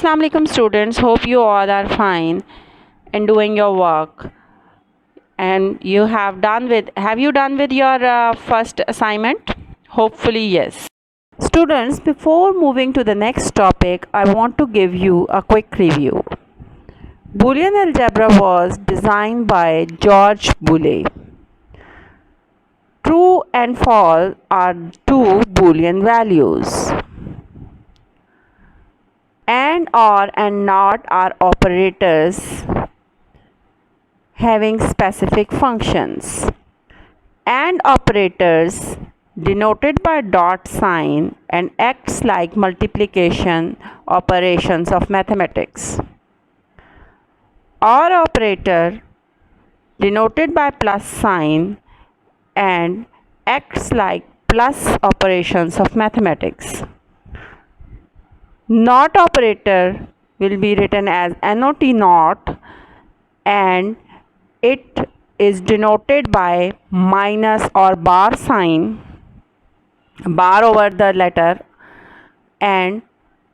Assalamu alaikum students. Hope you all are fine and doing your work. And have you done with your first assignment? Hopefully yes. Students, before moving to the next topic, I want to give you a quick review. Boolean algebra was designed by George Boole. True and false are two Boolean values. And, or, and not are operators having specific functions. And operators denoted by dot sign and acts like multiplication operations of mathematics. Or operator denoted by plus sign and acts like plus operations of mathematics. Not operator will be written as not not, and it is denoted by minus or bar sign, bar over the letter, and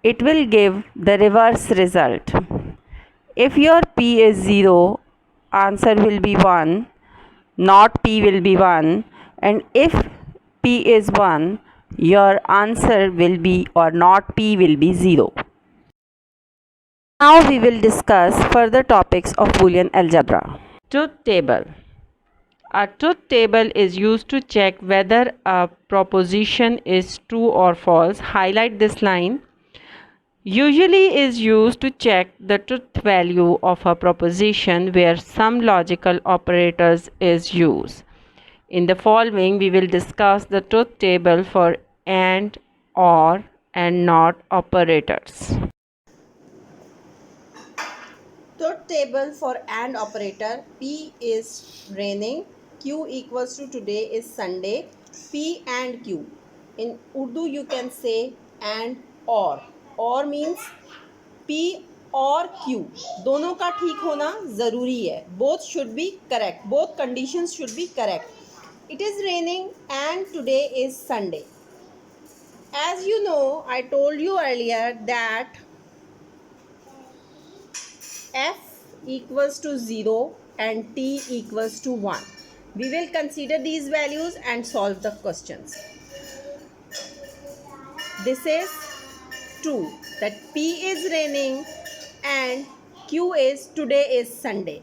it will give the reverse result. If your P is 0, answer will be 1, not P will be 1, and if P is 1, your answer will be or not P will be 0. Now we will discuss further topics of Boolean algebra. Truth table. A truth table is used to check whether a proposition is true or false. Highlight this line. Usually is used to check the truth value of a proposition where some logical operators is used. In the following, we will discuss the truth table for and, or, and not operators. Truth table for AND operator. P is raining, Q equals to today is Sunday, P and Q. In Urdu you can say and or means P और Q दोनों का ठीक होना ज़रूरी है. Both should be correct. Both conditions should be correct. It is raining and today is Sunday. As you know, I told you earlier that F equals to 0 and T equals to 1. We will consider these values and solve the questions. This is true that P is raining and Q is today is Sunday.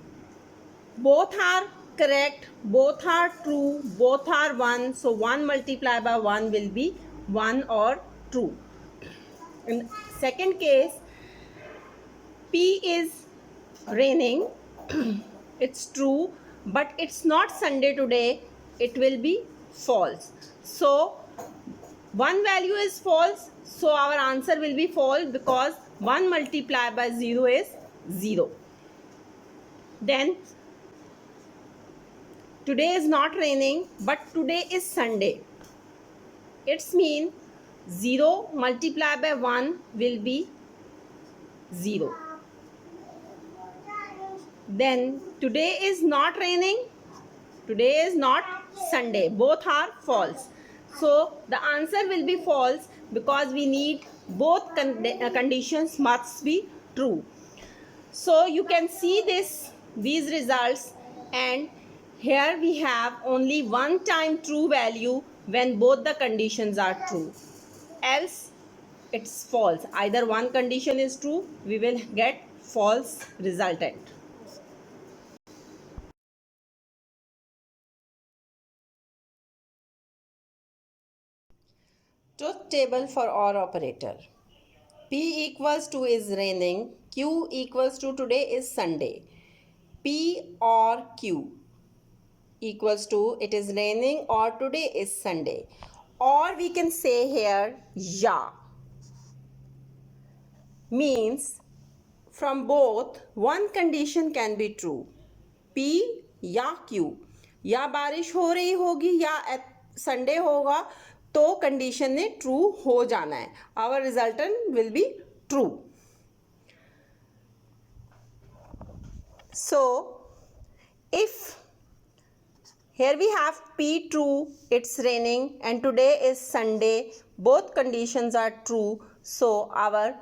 Both are correct, both are true, both are 1. So 1 multiplied by 1 will be 1 or true. In second case, P is raining. It's true, but it's not Sunday today. It will be false. So one value is false, so our answer will be false because 1 multiplied by 0 is 0. Then today is not raining, but today is Sunday. It's mean 0 multiplied by 1 will be 0. Then today is not raining, today is not Sunday. Both are false. So the answer will be false because we need both conditions must be true. So you can see these results, and here we have only one time true value when both the conditions are true. Else it's false. Either one condition is true, we will get false resultant. Truth table for OR operator. P equals to is raining, Q equals to today is Sunday. P or Q equals to it is raining or today is Sunday. Or we can say here ya. Means from both one condition can be true. P या Q. या बारिश हो रही होगी या Sunday होगा तो condition ने ट्रू हो जाना है. Our resultant will be true. So if here we have P true, it's raining, and today is Sunday, both conditions are true, so our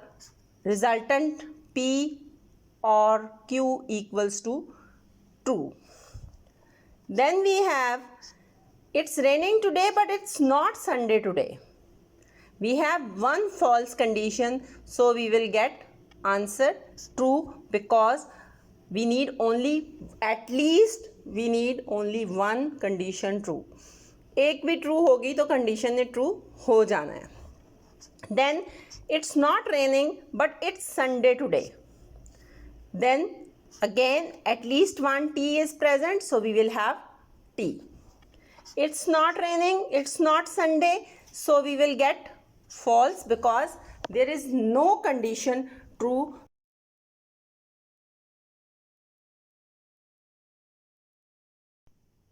resultant P or Q equals to true. Then we have it's raining today but it's not Sunday today. We have one false condition, so we will get answer true because we need only one condition true. एक भी true होगी तो condition ने true हो जाना है. Then it's not raining but it's Sunday today. Then again at least one T is present, so we will have T. It's not raining, it's not Sunday, so we will get false because there is no condition true.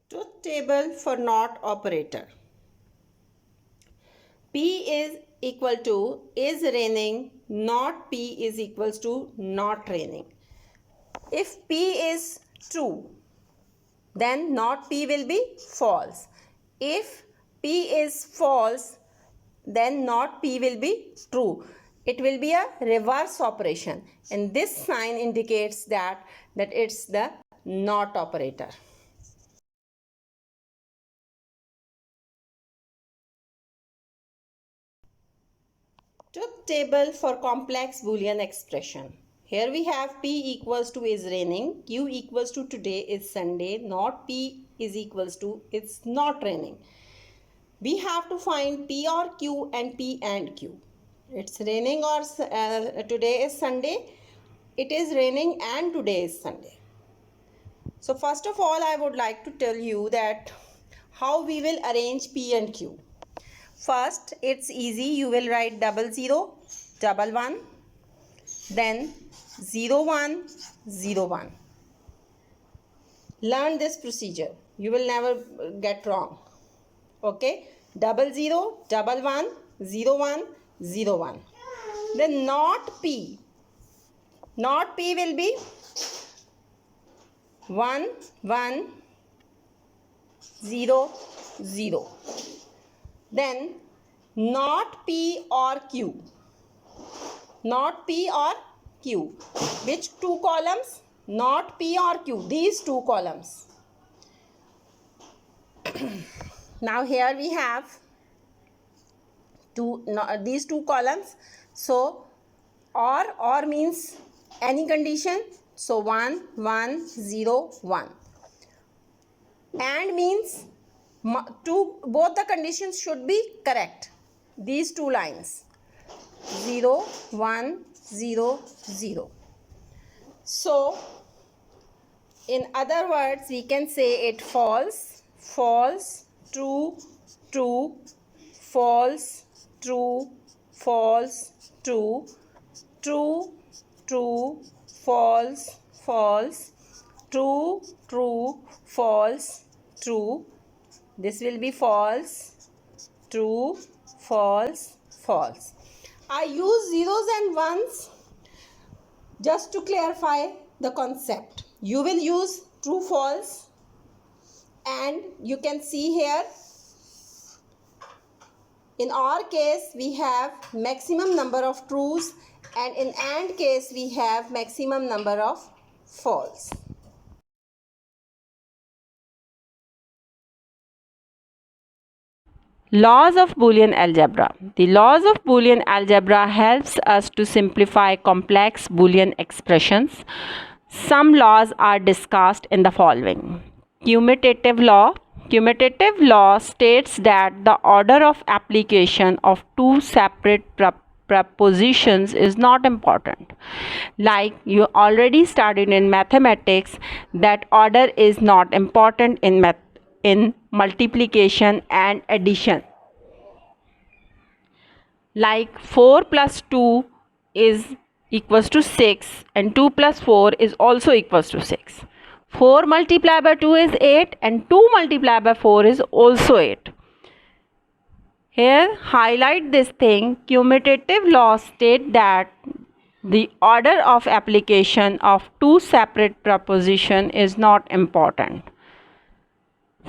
Truth table for not operator. P is equal to is raining, not P is equals to not raining. If P is true, then not P will be false. If P is false, then not P will be true. It will be a reverse operation, and this sign indicates that it's the not operator. Truth table for complex Boolean expression. Here we have P equals to is raining, Q equals to today is Sunday, not P is equals to it's not raining. We have to find P or Q and P and Q. It's raining or today is Sunday. It is raining and today is Sunday. So first of all, I would like to tell you that how we will arrange P and Q. First, it's easy. You will write 00, 11, then 01, 01. Learn this procedure. You will never get wrong. Okay? 00, 11, 01, 01. Then not P. Not P will be 1, 1, 0, 0. Then not P or Q. Not P or Q. Which two columns? Not P or Q. These two columns. Now here we have these two columns. So or means any condition. So 1, 1, 0, 1. And means both the conditions should be correct. These two lines 0, 1, 0, 0. So in other words, we can say it false, false, true, true, false, true, false, true, true, true, false, false, true, true, false, true. This will be false, true, false, false. I use zeros and ones just to clarify the concept. You will use true, false, and you can see here in our case we have maximum number of trues, and in AND case we have maximum number of false. Laws of Boolean algebra. The laws of Boolean algebra helps us to simplify complex Boolean expressions. Some laws are discussed in the following. Commutative law. Commutative law states that the order of application of two separate prepositions is not important. Like you already studied in mathematics, that order is not important in multiplication and addition. Like 4 plus 2 is equals to 6 and 2 plus 4 is also equals to 6. 4 multiplied by 2 is 8 and 2 multiplied by 4 is also 8. Here highlight this thing. Commutative laws state that the order of application of two separate prepositions is not important.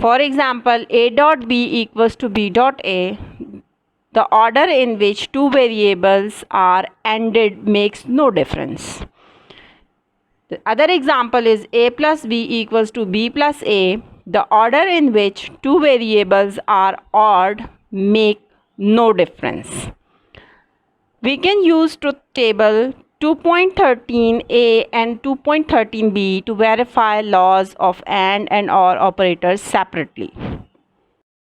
For example, A dot B equals to B dot A. the order in which two variables are ANDed makes no difference. The other example is a plus b equals to b plus a. The order in which two variables are odd make no difference. We can use truth table 2.13a and 2.13b to verify laws of and or operators separately.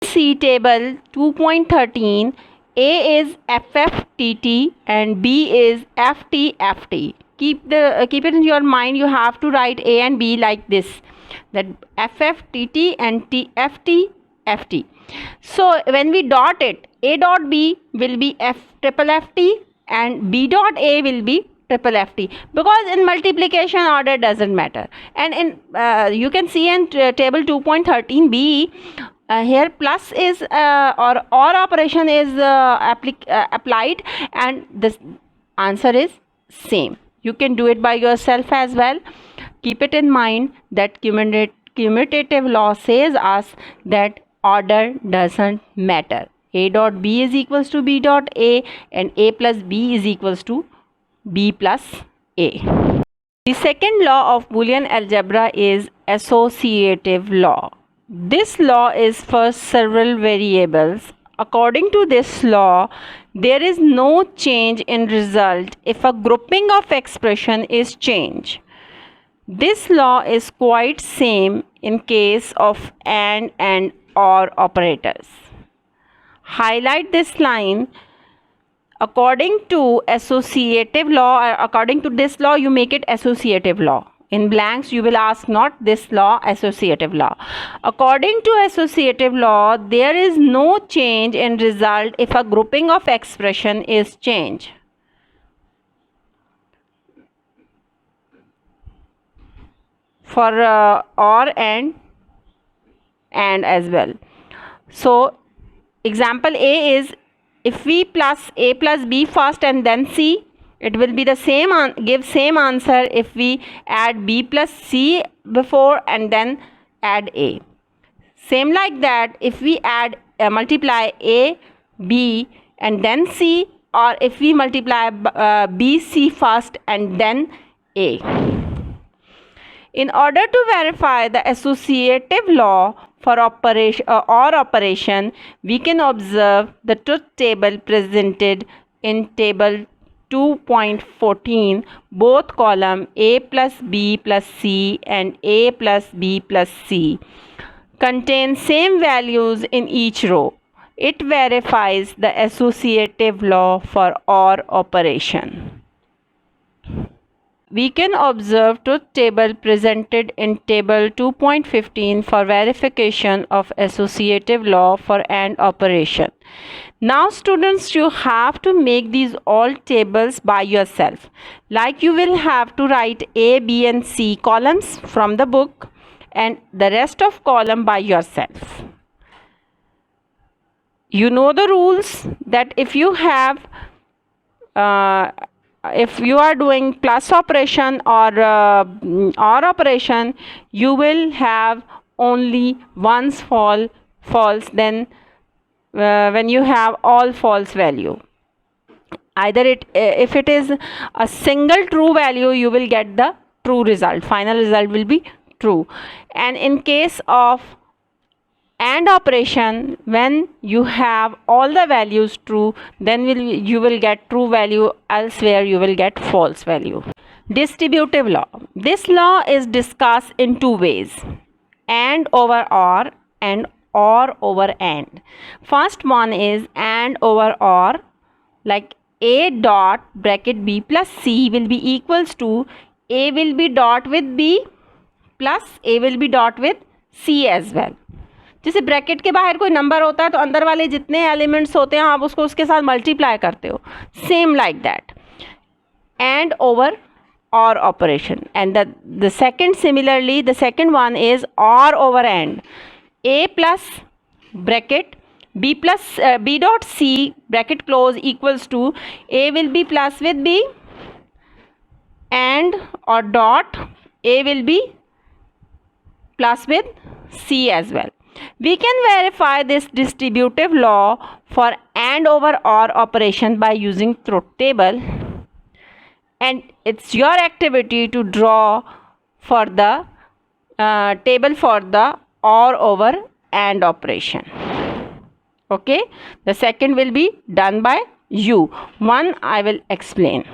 See table 2.13. A is FFTT and B is FTFT. Keep it in your mind. You have to write A and B like this, that FFTT and FT. So when we dot it, A dot B will be FFFT and B dot A will be FFT, because in multiplication order doesn't matter. And in you can see in table 2.13b, here plus is or operation is applied, and this answer is same. You can do it by yourself as well. Keep it in mind that commutative law says us that order doesn't matter. A dot B is equals to B dot A and A plus B is equals to B plus A. The second law of Boolean algebra is associative law. This law is for several variables. According to this law, there is no change in result if a grouping of expression is changed. This law is quite same in case of and or operators. Highlight this line. According to associative law, according to this law, you make it associative law. In blanks, you will ask not this law, associative law. According to associative law, there is no change in result if a grouping of expression is changed. For or and as well. So example A is, if we plus A plus B first and then C, it will be the same, give same answer if we add B plus C before and then add A. Same like that, if we add multiply A, B and then C, or if we multiply B, C first and then A. In order to verify the associative law for operation, we can observe the truth table presented in table 2.14. Both column A plus B plus C and A plus B plus C contain same values in each row. It verifies the associative law for OR operation. We can observe truth table presented in table 2.15 for verification of associative law for AND operation. Now students, you have to make these all tables by yourself. Like you will have to write A, B and C columns from the book and the rest of column by yourself. You know the rules that if you have if you are doing plus operation or operation, you will have only once false, then when you have all false value. Either if it is a single true value, you will get the true result. Final result will be true. And in case of AND operation, when you have all the values true, then you will get true value, elsewhere you will get false value. Distributive law. This law is discussed in two ways: AND over OR and OR over AND. First one is AND over OR, like A dot bracket B plus C will be equals to A will be dot with B plus A will be dot with C as well. जैसे bracket के बाहर कोई number होता है तो अंदर वाले जितने एलिमेंट्स होते हैं आप उसको उसके साथ मल्टीप्लाई करते हो. Same like that. And over OR operation. And the second, similarly, the second one is OR over AND. A plus bracket B plus B dot C bracket close equals to A will be plus with B and or dot A will be plus with C as well. We can verify this distributive law for AND over OR operation by using truth table, and it's your activity to draw for the table for the OR over AND operation. Okay, the second will be done by you. One I will explain.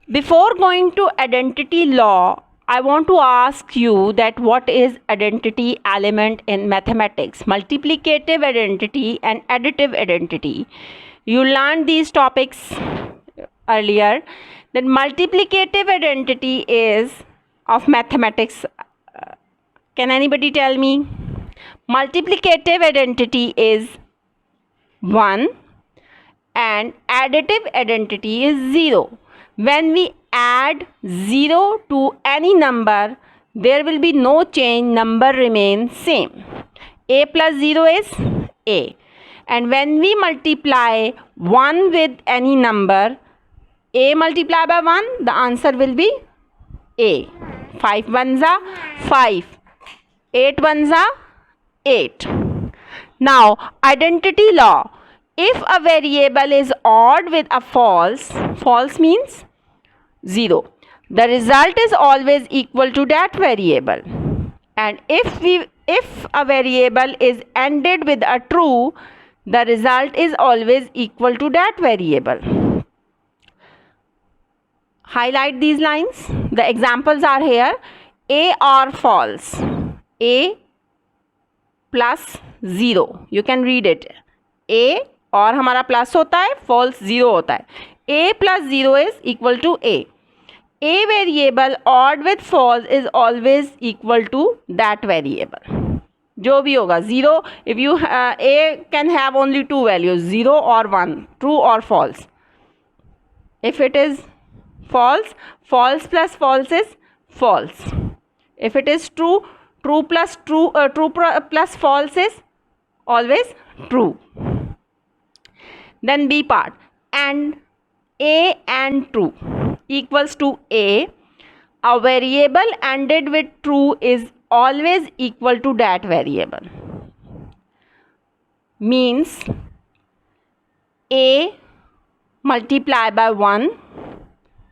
Before going to identity law, I want to ask you that what is identity element in mathematics, multiplicative identity and additive identity. You learned these topics earlier. That multiplicative identity is of mathematics. Can anybody tell me? Multiplicative identity is 1 and additive identity is 0. When we add 0 to any number, there will be no change, number remains same. A plus 0 is A. And when we multiply 1 with any number, A multiplied by 1, the answer will be A. 5 ones are 5. 8 ones are 8. Now, identity law. If a variable is odd with a false, false means 0, the result is always equal to that variable. And if a variable is ended with a true, the result is always equal to that variable. Highlight these lines. The examples are here. A or false. A plus 0. You can read it. A और हमारा plus होता है, false 0 होता है. A plus 0 is equal to A. A variable odd with false is always equal to that variable. जो भी होगा 0, if you A can have only two values, 0 or 1, true or false. If it is false, false plus false is false. If it is true, true plus plus false is always true. Then B part, and A and true equals to A. A variable ended with true is always equal to that variable. Means A multiplied by 1,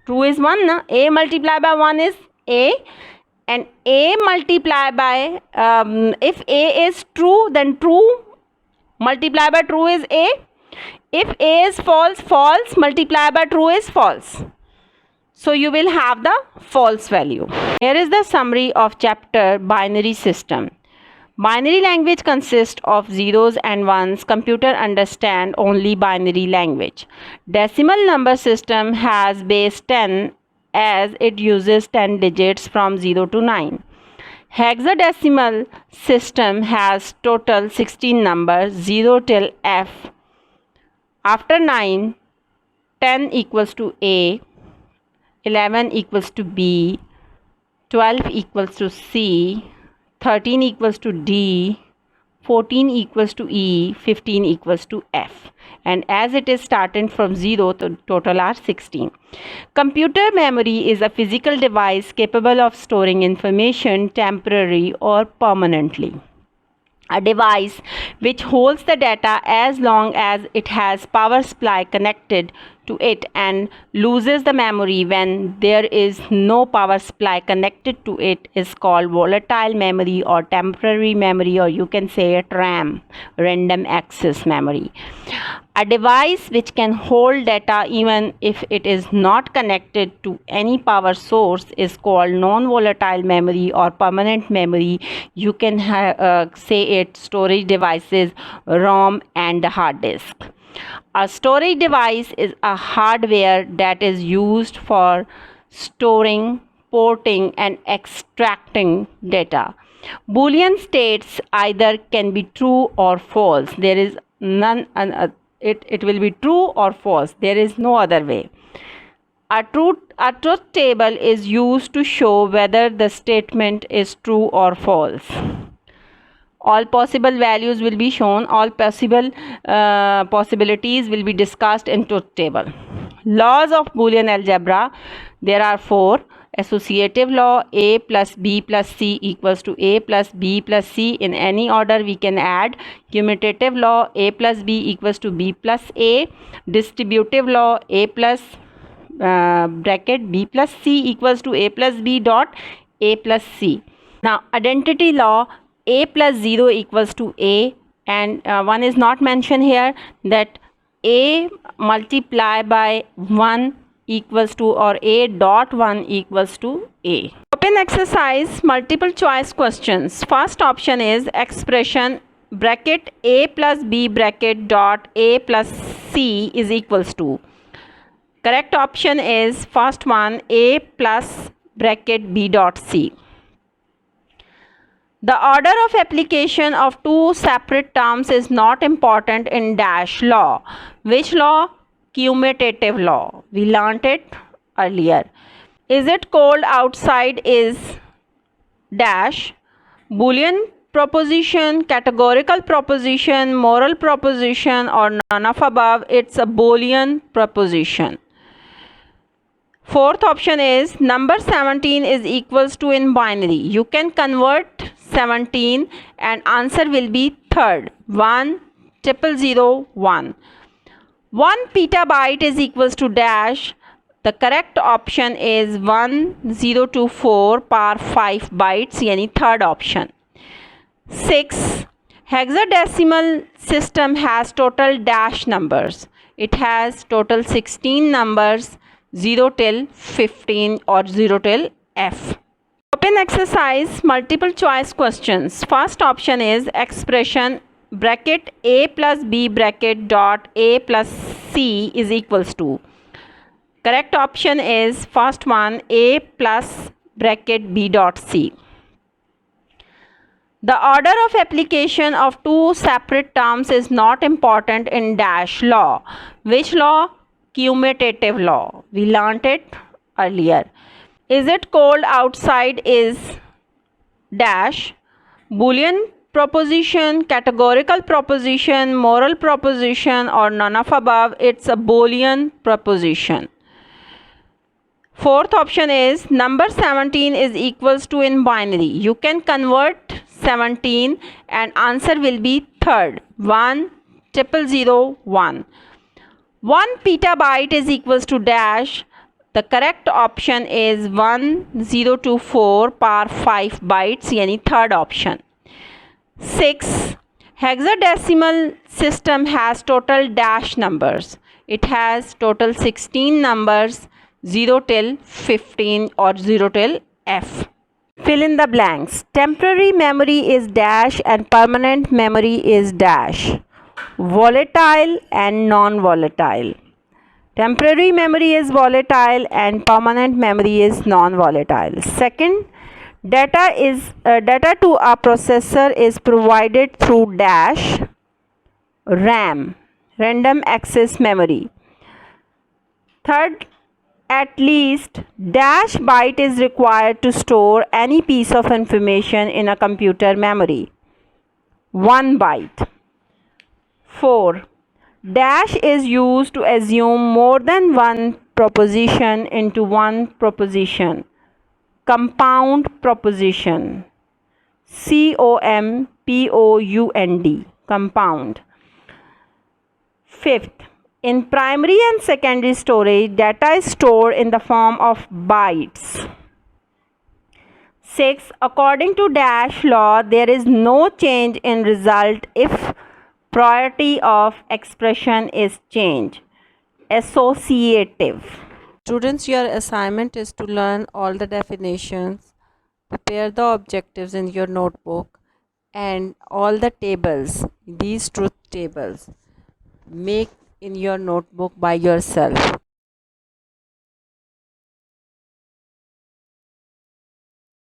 true is 1, na? A multiplied by 1 is A, and A multiplied by, if A is true, then true multiplied by true is A. If A is false, false multiplied by true is false. So you will have the false value. Here is the summary of chapter binary system. Binary language consists of zeros and ones. Computer understand only binary language. Decimal number system has base 10 as it uses 10 digits from 0 to 9. Hexadecimal system has total 16 numbers, 0 till F. After 9, 10 equals to A, 11 equals to B, 12 equals to C, 13 equals to D, 14 equals to E, 15 equals to F. And as it is starting from 0, the total are 16. Computer memory is a physical device capable of storing information temporarily or permanently. A device which holds the data as long as it has power supply connected to it and loses the memory when there is no power supply connected to it is called volatile memory or temporary memory, or you can say it RAM, random access memory. A device which can hold data even if it is not connected to any power source is called non-volatile memory or permanent memory. You can say it storage devices, ROM and hard disk. A storage device is a hardware that is used for storing, porting and extracting data. Boolean states either can be true or false. There is none, it will be true or false. There is no other way. A truth table is used to show whether the statement is true or false. All possible values will be shown. All possible possibilities will be discussed in truth table. Laws of Boolean algebra. There are 4. Associative law, A plus B plus C equals to A plus B plus C. In any order we can add. Commutative law, A plus B equals to B plus A. Distributive law, A plus bracket B plus C equals to A plus B dot A plus C. Now identity law, A plus 0 equals to A, and one is not mentioned here, that A multiply by 1 equals to, or A dot 1 equals to A. Open exercise, multiple choice questions. First option is expression bracket A plus B bracket dot A plus C is equals to. Correct option is first one, A plus bracket B dot C. The order of application of two separate terms is not important in dash law. Which law? Commutative law. We learnt it earlier. Is it cold outside is dash Boolean proposition, categorical proposition, moral proposition, or none of above. It's a Boolean proposition. Fourth option is number 17 is equals to in binary. You can convert 17 and answer will be third 10001. 1 petabyte is equals to dash. The correct option is 1024 par 5 bytes, yani third option. 6. Hexadecimal system has total dash numbers. It has total 16 numbers, 0 till 15 or 0 till F. Open exercise, multiple choice questions. First option is expression bracket A plus B bracket dot A plus C is equals to. Correct option is first one, A plus bracket B dot C. The order of application of two separate terms is not important in dash law. Which law? Commutative law. We learnt it earlier. Is it cold outside is dash Boolean proposition, categorical proposition, moral proposition, or none of above. It's a Boolean proposition. Fourth option is number 17 is equals to in binary. You can convert 17 and answer will be third 10001. 1 petabyte is equals to dash. The correct option is 1024 par 5 bytes, yani third option. 6. Hexadecimal system has total dash numbers. It has total 16 numbers, 0 till 15 or 0 till F. Fill in the blanks. Temporary memory is dash and permanent memory is dash. Volatile and non-volatile. Temporary memory is volatile and permanent memory is non-volatile. Second, data to a processor is provided through dash RAM, random access memory. Third, at least dash byte is required to store any piece of information in a computer memory. 1 byte. 4. Dash is used to assume more than one proposition into one proposition. Compound proposition. COMPOUND. Compound. Fifth, in primary and secondary storage, data is stored in the form of bytes. 6. According to dash law, there is no change in result if priority of expression is changed. Associative. Students, your assignment is to learn all the definitions, prepare the objectives in your notebook, and all the tables, these truth tables, make in your notebook by yourself.